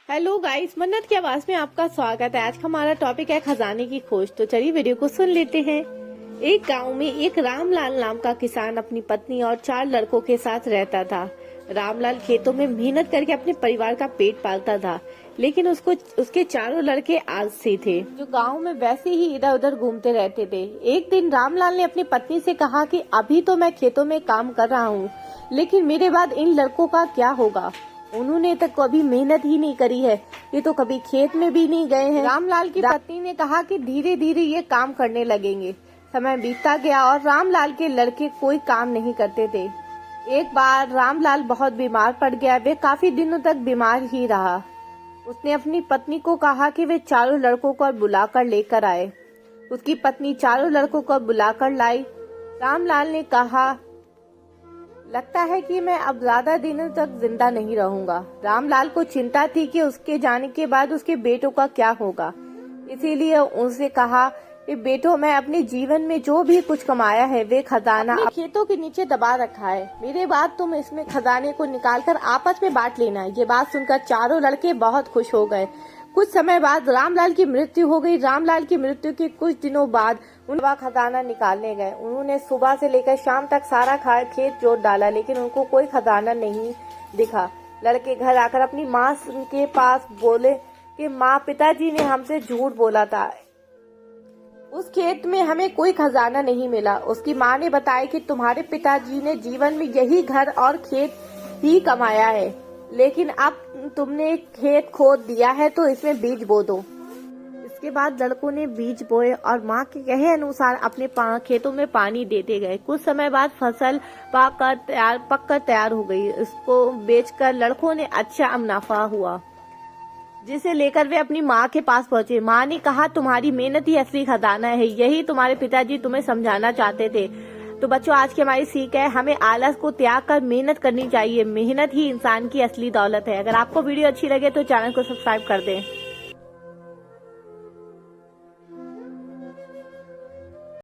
Hello guys, मन्नत की आवाज में आपका स्वागत है। आज का हमारा टॉपिक है खजाने की खोज। तो चलिए वीडियो को सुन लेते हैं। एक गांव में एक रामलाल नाम का किसान अपनी पत्नी और 4 लड़कों के साथ रहता था। रामलाल खेतों में मेहनत करके अपने परिवार का पेट पालता था, लेकिन उसके चारों लड़के आलसी थे, जो गांव में वैसे ही इधर उधर घूमते रहते थे। एक दिन रामलाल ने अपनी पत्नी से कहा कि अभी तो मैं खेतों में काम कर रहा हूँ, लेकिन मेरे बाद इन लड़कों का क्या होगा? उन्होंने तक कभी मेहनत ही नहीं करी है, ये तो कभी खेत में भी नहीं गए हैं। रामलाल की पत्नी ने कहा कि धीरे धीरे ये काम करने लगेंगे। समय बीतता गया और रामलाल के लड़के कोई काम नहीं करते थे। एक बार रामलाल बहुत बीमार पड़ गया। वे काफी दिनों तक बीमार ही रहा। उसने अपनी पत्नी को कहा कि वे चारों लड़कों को बुलाकर लेकर आए। उसकी पत्नी चारों लड़कों को बुलाकर लाई। रामलाल ने कहा, लगता है कि मैं अब ज्यादा दिनों तक जिंदा नहीं रहूंगा। रामलाल को चिंता थी कि उसके जाने के बाद उसके बेटों का क्या होगा, इसीलिए उनसे कहा कि बेटों, मैं अपने जीवन में जो भी कुछ कमाया है वे खजाना खेतों के नीचे दबा रखा है। मेरे बाद तुम इसमें खजाने को निकालकर आपस में बांट लेना। ये बात सुनकर चारों लड़के बहुत खुश हो गए। कुछ समय बाद रामलाल की मृत्यु हो गई। रामलाल की मृत्यु के कुछ दिनों बाद उनका खजाना निकालने गए। उन्होंने सुबह से लेकर शाम तक सारा खेत जोत डाला, लेकिन उनको कोई खजाना नहीं दिखा। लड़के घर आकर अपनी माँ के पास बोले कि माँ, पिताजी ने हमसे झूठ बोला था, उस खेत में हमें कोई खजाना नहीं मिला। उसकी माँ ने बताया कि तुम्हारे पिताजी ने जीवन में यही घर और खेत ही कमाया है, लेकिन अब तुमने खेत खोद दिया है तो इसमें बीज बो दो। इसके बाद लड़कों ने बीज बोए और माँ के कहे अनुसार अपने खेतों में पानी देते गए। कुछ समय बाद फसल पककर तैयार हो गई। इसको बेचकर लड़कों ने अच्छा मुनाफा हुआ, जिसे लेकर वे अपनी माँ के पास पहुँचे। माँ ने कहा, तुम्हारी मेहनत ही असली खजाना है, यही तुम्हारे पिताजी तुम्हें समझाना चाहते थे। तो बच्चों, आज की हमारी सीख है, हमें आलस को त्याग कर मेहनत करनी चाहिए। मेहनत ही इंसान की असली दौलत है। अगर आपको वीडियो अच्छी लगे तो चैनल को सब्सक्राइब कर दें।